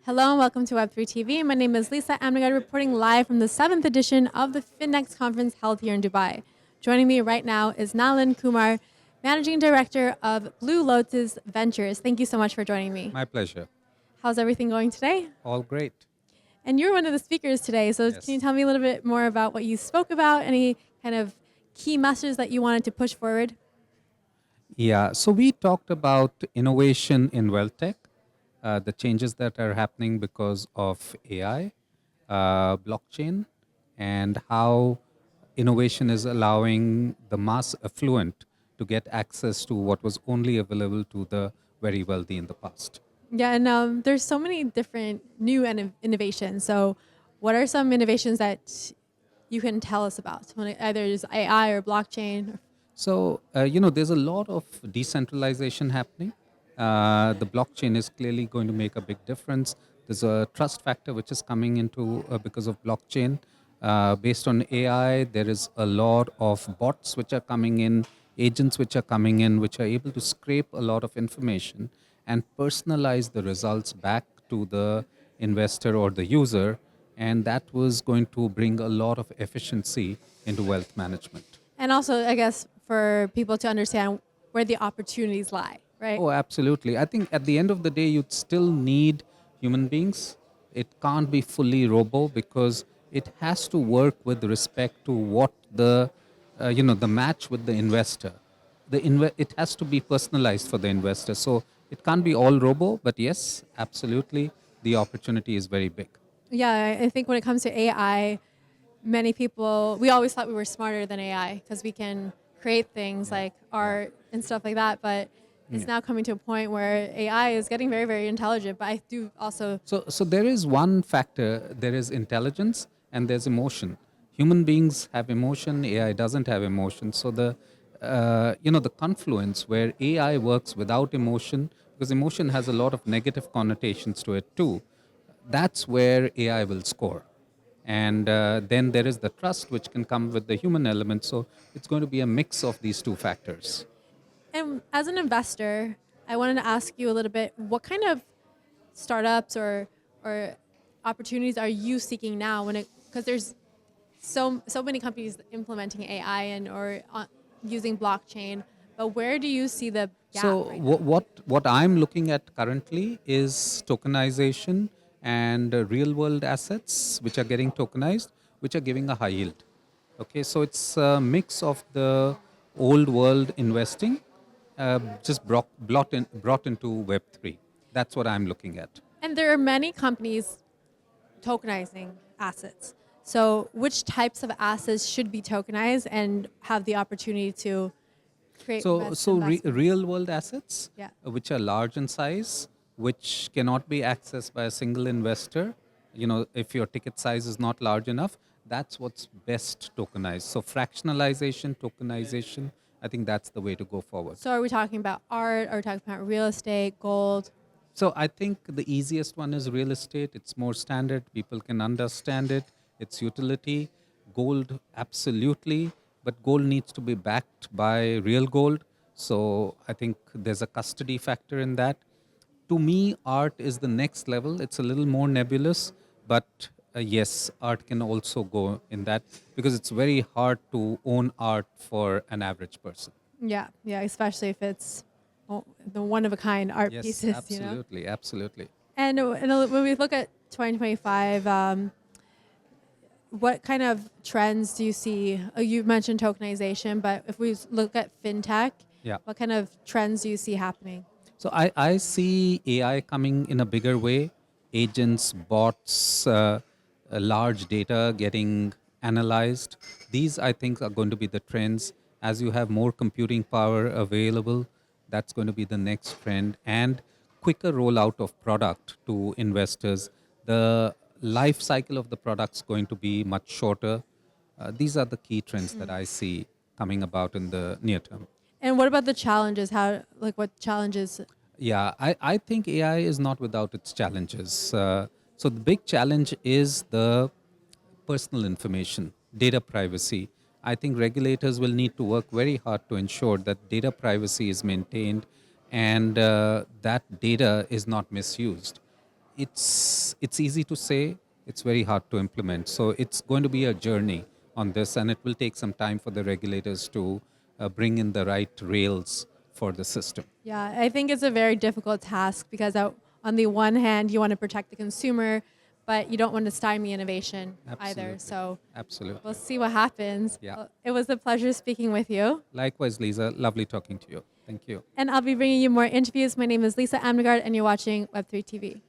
Hello and welcome to Web3 TV. My name is Lisa Amnagad, reporting live from the 7th edition of the Finext conference held here in Dubai. Joining me right now is Nalin Kumar, Managing Director of Blue Lotus Ventures. Thank you so much for joining me. My pleasure. How's everything going today? All great. And you're one of the speakers today, so Yes. can you tell me a little bit more about what you spoke about, any kind of key messages that you wanted to push forward? Yeah, so we talked about innovation in wealth tech, the changes that are happening because of AI, blockchain, and how innovation is allowing the mass affluent to get access to what was only available to the very wealthy in the past. Yeah, and there's so many different new innovations. So what are some innovations that you can tell us about? Either it's AI or blockchain. So, there's a lot of decentralization happening. The blockchain is clearly going to make a big difference. There's a trust factor which is coming into because of blockchain. Based on AI, there is a lot of bots which are coming in, agents which are coming in, which are able to scrape a lot of information and personalize the results back to the investor or the user. And that was going to bring a lot of efficiency into wealth management. And also, I guess, for people to understand where the opportunities lie, right? Oh, absolutely. I think at the end of the day, you'd still need human beings. It can't be fully robo because it has to work with respect to what the match with the investor. It has to be personalized for the investor. So it can't be all robo, but yes, absolutely, the opportunity is very big. Yeah, I think when it comes to AI, many people, we always thought we were smarter than AI because we can create things like art and stuff like that. But it's Yeah. now coming to a point where AI is getting very, very intelligent. But I do also, So there is one factor. There is intelligence and there's emotion. Human beings have emotion. AI doesn't have emotion. So the confluence where AI works without emotion, because emotion has a lot of negative connotations to it too. That's where AI will score. And then there is the trust which can come with the human element. So it's going to be a mix of these two factors. and as an investor, I wanted to ask you a little bit, what kind of startups or opportunities are you seeking now when it, because there's so many companies implementing AI and or using blockchain, but where do you see the gap So right now? what I'm looking at currently is tokenization and real world assets which are getting tokenized, which are giving a high yield. Okay, so it's a mix of the old world investing, just brought into Web3. That's what I'm looking at. And there are many companies tokenizing assets. So which types of assets should be tokenized and have the opportunity to create investment? Real world assets, Yeah. which are large in size, which cannot be accessed by a single investor, if your ticket size is not large enough, that's what's best tokenized. So fractionalization, tokenization, I think that's the way to go forward. So are we talking about art? Are we talking about real estate, gold? So I think the easiest one is real estate. It's more standard. People can understand it. Its utility. Gold, absolutely. But gold needs to be backed by real gold. So I think there's a custody factor in that. To me, art is the next level. It's a little more nebulous, but yes, art can also go in that because it's very hard to own art for an average person. Yeah, yeah, especially if it's the one of a kind art Yes, pieces, you know. absolutely, absolutely. And when we look at 2025, what kind of trends do you see? You mentioned tokenization, but if we look at fintech, Yeah. what kind of trends do you see happening? So I see AI coming in a bigger way. Agents, bots, large data getting analyzed. These, I think, are going to be the trends. As you have more computing power available, that's going to be the next trend. And quicker rollout of product to investors. The life cycle of the product's going to be much shorter. These are the key trends that I see coming about in the near term. And what about the challenges? How, like, what challenges? Yeah, I think AI is not without its challenges. So the big challenge is the personal information, data privacy. I think regulators will need to work very hard to ensure that data privacy is maintained and that data is not misused. it's easy to say, it's very hard to implement. So it's going to be a journey on this, and it will take some time for the regulators to bring in the right rails for the system. Yeah, I think it's a very difficult task because on the one hand, you want to protect the consumer, but you don't want to stymie innovation either. Absolutely. So Absolutely. we'll see what happens. Yeah. Well, it was a pleasure speaking with you. Likewise, Lisa. Lovely talking to you. Thank you. And I'll be bringing you more interviews. My name is Lisa Amnegard, and you're watching Web3 TV.